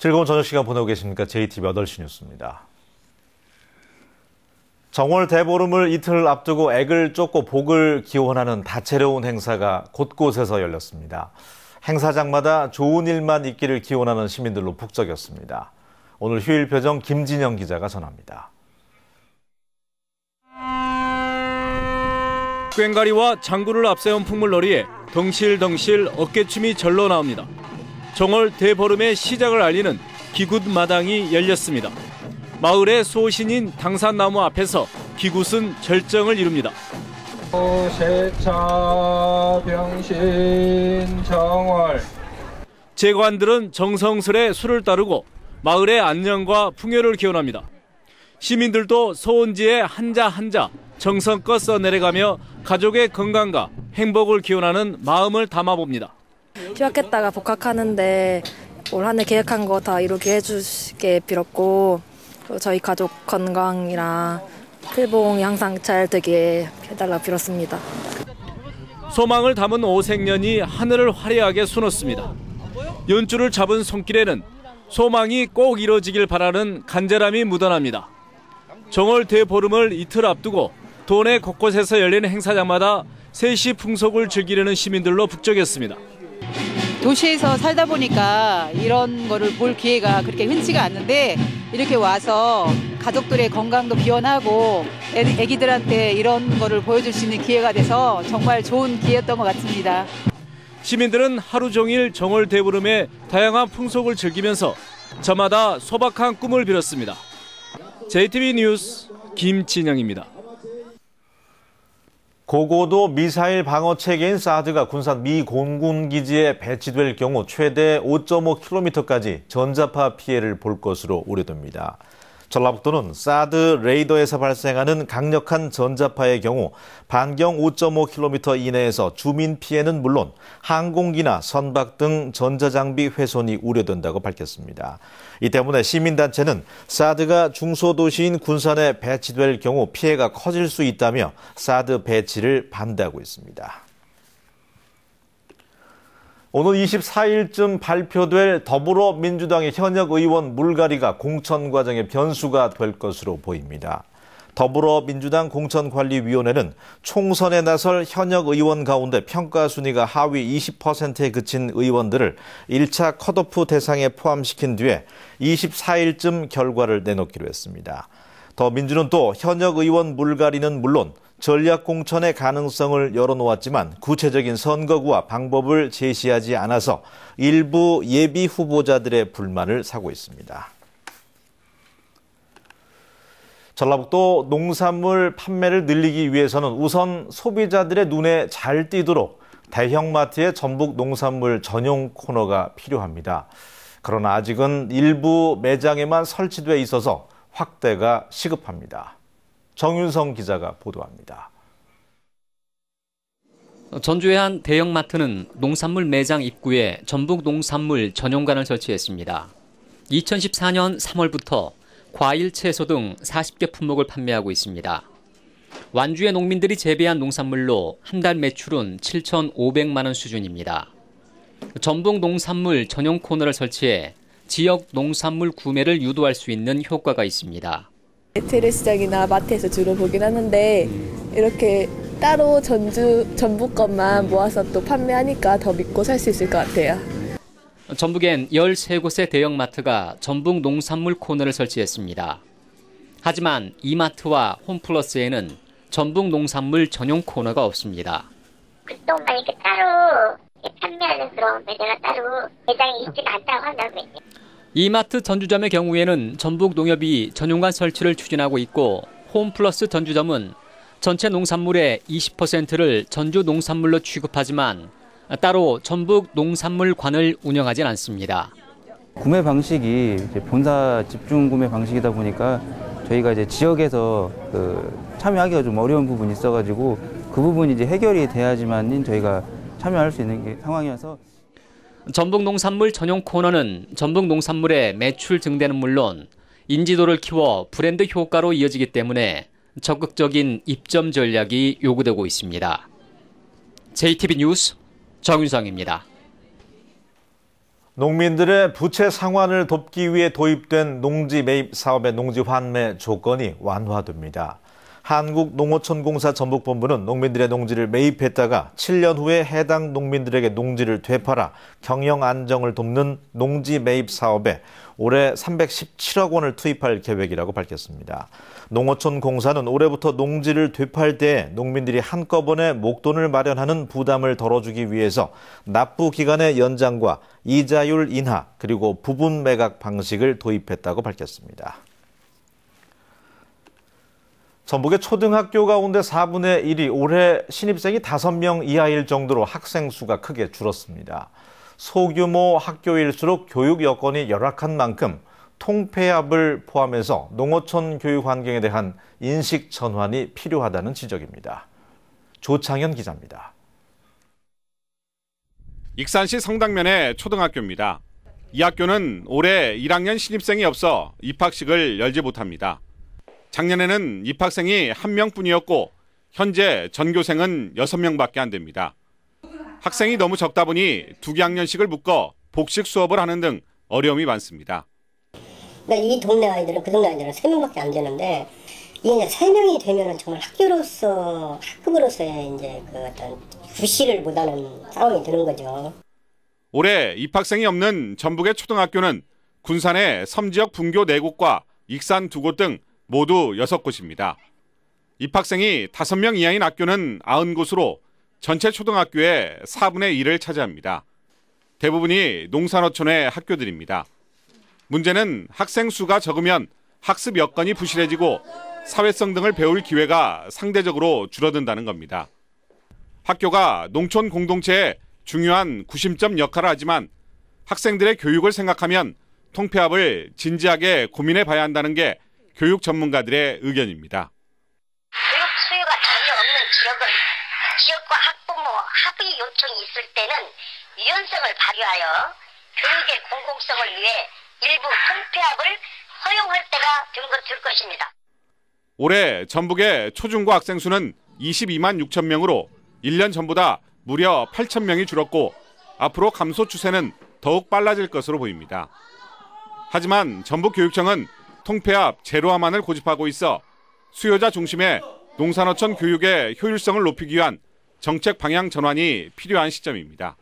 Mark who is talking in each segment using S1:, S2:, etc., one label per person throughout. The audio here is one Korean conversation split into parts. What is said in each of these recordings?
S1: 즐거운 저녁 시간 보내고 계십니까? JTV 8시 뉴스입니다. 정월 대보름을 이틀 앞두고 액을 쫓고 복을 기원하는 다채로운 행사가 곳곳에서 열렸습니다. 행사장마다 좋은 일만 있기를 기원하는 시민들로 북적였습니다. 오늘 휴일 표정 김진영 기자가 전합니다.
S2: 꽹과리와 장구를 앞세운 풍물놀이에 덩실덩실 어깨춤이 절로 나옵니다. 정월 대보름의 시작을 알리는 기굿 마당이 열렸습니다. 마을의 소신인 당산나무 앞에서 기굿은 절정을 이룹니다.
S3: 세차 병신 정월.
S2: 제관들은 정성스레 술을 따르고 마을의 안녕과 풍요를 기원합니다. 시민들도 소원지에 한자 한자 정성껏 써내려가며 가족의 건강과 행복을 기원하는 마음을 담아봅니다.
S4: 휴학했다가 복학하는데 올 한 해 계획한 거 다 이루게 해주시게 빌었고, 저희 가족 건강이랑 필봉이 항상 잘 되게 해달라 빌었습니다.
S2: 소망을 담은 오색년이 하늘을 화려하게 수놓습니다. 연줄을 잡은 손길에는 소망이 꼭 이루어지길 바라는 간절함이 묻어납니다. 정월 대보름을 이틀 앞두고 도내 곳곳에서 열리는 행사장마다 세시 풍속을 즐기려는 시민들로 북적였습니다.
S5: 도시에서 살다 보니까 이런 거를 볼 기회가 그렇게 흔치가 않는데, 이렇게 와서 가족들의 건강도 기원하고 애기들한테 이런 거를 보여줄 수 있는 기회가 돼서 정말 좋은 기회였던 것 같습니다.
S2: 시민들은 하루 종일 정월 대보름의 다양한 풍속을 즐기면서 저마다 소박한 꿈을 빌었습니다. JTB 뉴스 김진영입니다.
S1: 고고도 미사일 방어 체계인 사드가 군산 미 공군기지에 배치될 경우 최대 5.5km까지 전자파 피해를 볼 것으로 우려됩니다. 전라북도는 사드 레이더에서 발생하는 강력한 전자파의 경우 반경 5.5km 이내에서 주민 피해는 물론 항공기나 선박 등 전자장비 훼손이 우려된다고 밝혔습니다. 이 때문에 시민단체는 사드가 중소도시인 군산에 배치될 경우 피해가 커질 수 있다며 사드 배치를 반대하고 있습니다. 오늘 24일쯤 발표될 더불어민주당의 현역 의원 물갈이가 공천 과정의 변수가 될 것으로 보입니다. 더불어민주당 공천관리위원회는 총선에 나설 현역 의원 가운데 평가 순위가 하위 20%에 그친 의원들을 1차 컷오프 대상에 포함시킨 뒤에 24일쯤 결과를 내놓기로 했습니다. 더민주는 또 현역 의원 물갈이는 물론 전략공천의 가능성을 열어놓았지만 구체적인 선거구와 방법을 제시하지 않아서 일부 예비 후보자들의 불만을 사고 있습니다. 전라북도 농산물 판매를 늘리기 위해서는 우선 소비자들의 눈에 잘 띄도록 대형마트의 전북 농산물 전용 코너가 필요합니다. 그러나 아직은 일부 매장에만 설치돼 있어서 확대가 시급합니다. 정윤성 기자가 보도합니다.
S6: 전주의 한 대형마트는 농산물 매장 입구에 전북 농산물 전용관을 설치했습니다. 2014년 3월부터 과일, 채소 등 40개 품목을 판매하고 있습니다. 완주의 농민들이 재배한 농산물로 한 달 매출은 7,500만 원 수준입니다. 전북 농산물 전용 코너를 설치해 지역 농산물 구매를 유도할 수 있는 효과가 있습니다.
S7: 재래시장이나 마트에서 주로 보긴 하는데 이렇게 따로 전북 것만 모아서 또 판매하니까 더 믿고 살 수 있을 것 같아요.
S6: 전북엔 13곳의 대형마트가 전북 농산물 코너를 설치했습니다. 하지만 이마트와 홈플러스에는 전북 농산물 전용 코너가 없습니다.
S8: 그동안 이렇게 따로 판매하는 그런 매장가 따로 매장이 있지가 않다고 한다고요.
S6: 이마트 전주점의 경우에는 전북 농협이 전용관 설치를 추진하고 있고, 홈플러스 전주점은 전체 농산물의 20%를 전주 농산물로 취급하지만 따로 전북 농산물관을 운영하진 않습니다.
S9: 구매 방식이 이제 본사 집중 구매 방식이다 보니까 저희가 이제 지역에서 참여하기가 좀 어려운 부분이 있어가지고 그 부분이 이제 해결이 돼야지만 저희가 참여할 수 있는 상황이어서.
S6: 전북 농산물 전용 코너는 전북 농산물의 매출 증대는 물론 인지도를 키워 브랜드 효과로 이어지기 때문에 적극적인 입점 전략이 요구되고 있습니다. JTB 뉴스 정윤성입니다.
S1: 농민들의 부채 상환을 돕기 위해 도입된 농지 매입 사업의 농지 환매 조건이 완화됩니다. 한국농어촌공사 전북본부는 농민들의 농지를 매입했다가 7년 후에 해당 농민들에게 농지를 되팔아 경영 안정을 돕는 농지 매입 사업에 올해 317억 원을 투입할 계획이라고 밝혔습니다. 농어촌공사는 올해부터 농지를 되팔 때 농민들이 한꺼번에 목돈을 마련하는 부담을 덜어주기 위해서 납부 기간의 연장과 이자율 인하 그리고 부분 매각 방식을 도입했다고 밝혔습니다. 전북의 초등학교 가운데 4분의 1이 올해 신입생이 5명 이하일 정도로 학생 수가 크게 줄었습니다. 소규모 학교일수록 교육 여건이 열악한 만큼 통폐합을 포함해서 농어촌 교육 환경에 대한 인식 전환이 필요하다는 지적입니다. 조창현 기자입니다.
S10: 익산시 성당면의 초등학교입니다. 이 학교는 올해 1학년 신입생이 없어 입학식을 열지 못합니다. 작년에는 입학생이 1명뿐이었고 현재 전교생은 6명밖에 안 됩니다. 학생이 너무 적다 보니 2학년씩을 묶어 복식 수업을 하는 등 어려움이 많습니다.
S11: 이 동네 아이들은 그 동네 아이들은 3명밖에 안 되는데 이게 3명이 되면은 정말 학급으로서의 이제 그 어떤 구실을 못하는 상황이 되는 거죠.
S10: 올해 입학생이 없는 전북의 초등학교는 군산의 섬지역 분교 4곳과 익산 2곳 등 모두 6곳입니다. 입학생이 5명 이하인 학교는 90곳으로 전체 초등학교의 4분의 1을 차지합니다. 대부분이 농산어촌의 학교들입니다. 문제는 학생 수가 적으면 학습 여건이 부실해지고 사회성 등을 배울 기회가 상대적으로 줄어든다는 겁니다. 학교가 농촌 공동체의 중요한 구심점 역할을 하지만 학생들의 교육을 생각하면 통폐합을 진지하게 고민해 봐야 한다는 게 교육 전문가들의 의견입니다.
S8: 교육 수요가 전혀 없는 지역은 지역과 학부모 합의 요청이 있을 때는 유연성을 발휘하여 교육의 공공성을 위해 일부 통폐합을 허용할 때가 될 것입니다.
S10: 올해 전북의 초중고 학생 수는 22만 6천 명으로 1년 전보다 무려 8천 명이 줄었고 앞으로 감소 추세는 더욱 빨라질 것으로 보입니다. 하지만 전북교육청은 통폐합 제로화만을 고집하고 있어 수요자 중심의 농산어촌 교육의 효율성을 높이기 위한 정책 방향 전환이 필요한 시점입니다.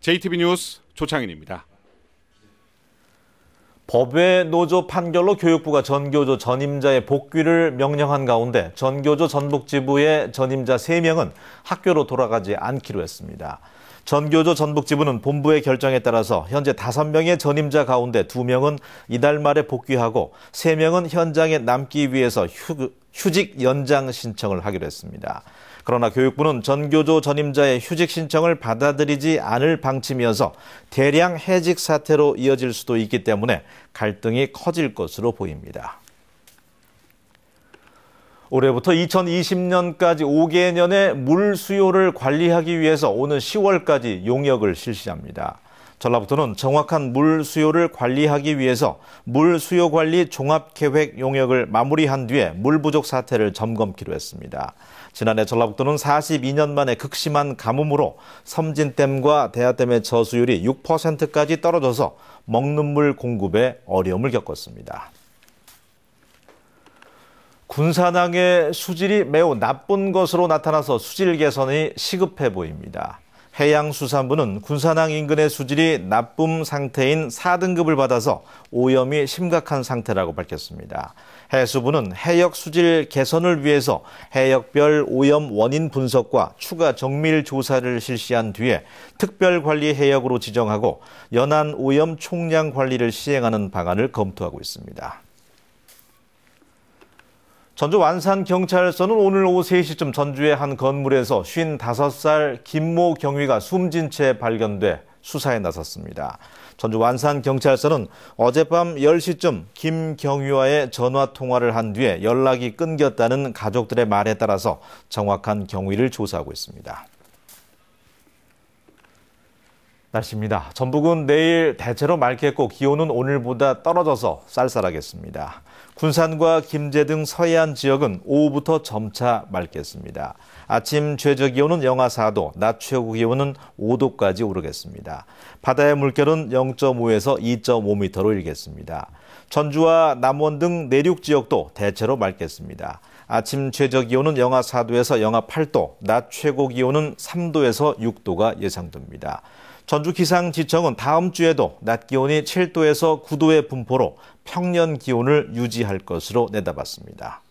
S10: JTB 뉴스 조창인입니다.
S1: 법외 노조 판결로 교육부가 전교조 전임자의 복귀를 명령한 가운데 전교조 전북지부의 전임자 3명은 학교로 돌아가지 않기로 했습니다. 전교조 전북지부는 본부의 결정에 따라서 현재 5명의 전임자 가운데 2명은 이달 말에 복귀하고 3명은 현장에 남기 위해서 휴직 연장 신청을 하기로 했습니다. 그러나 교육부는 전교조 전임자의 휴직 신청을 받아들이지 않을 방침이어서 대량 해직 사태로 이어질 수도 있기 때문에 갈등이 커질 것으로 보입니다. 올해부터 2020년까지 5개년의 물 수요를 관리하기 위해서 오는 10월까지 용역을 실시합니다. 전라북도는 정확한 물 수요를 관리하기 위해서 물 수요 관리 종합계획 용역을 마무리한 뒤에 물 부족 사태를 점검키로 했습니다. 지난해 전라북도는 42년 만에 극심한 가뭄으로 섬진댐과 대하댐의 저수율이 6%까지 떨어져서 먹는 물 공급에 어려움을 겪었습니다. 군산항의 수질이 매우 나쁜 것으로 나타나서 수질 개선이 시급해 보입니다. 해양수산부는 군산항 인근의 수질이 나쁨 상태인 4등급을 받아서 오염이 심각한 상태라고 밝혔습니다. 해수부는 해역 수질 개선을 위해서 해역별 오염 원인 분석과 추가 정밀 조사를 실시한 뒤에 특별관리 해역으로 지정하고 연안 오염 총량 관리를 시행하는 방안을 검토하고 있습니다. 전주 완산경찰서는 오늘 오후 3시쯤 전주의 한 건물에서 55살 김모 경위가 숨진 채 발견돼 수사에 나섰습니다. 전주 완산경찰서는 어젯밤 10시쯤 김 경위와의 전화통화를 한 뒤에 연락이 끊겼다는 가족들의 말에 따라서 정확한 경위를 조사하고 있습니다. 날씨입니다. 전북은 내일 대체로 맑겠고 기온은 오늘보다 떨어져서 쌀쌀하겠습니다. 군산과 김제 등 서해안 지역은 오후부터 점차 맑겠습니다. 아침 최저기온은 영하 4도, 낮 최고기온은 5도까지 오르겠습니다. 바다의 물결은 0.5에서 2.5m로 일겠습니다. 전주와 남원 등 내륙 지역도 대체로 맑겠습니다. 아침 최저기온은 영하 4도에서 영하 8도, 낮 최고기온은 3도에서 6도가 예상됩니다. 전주기상지청은 다음 주에도 낮 기온이 7도에서 9도의 분포로 평년 기온을 유지할 것으로 내다봤습니다.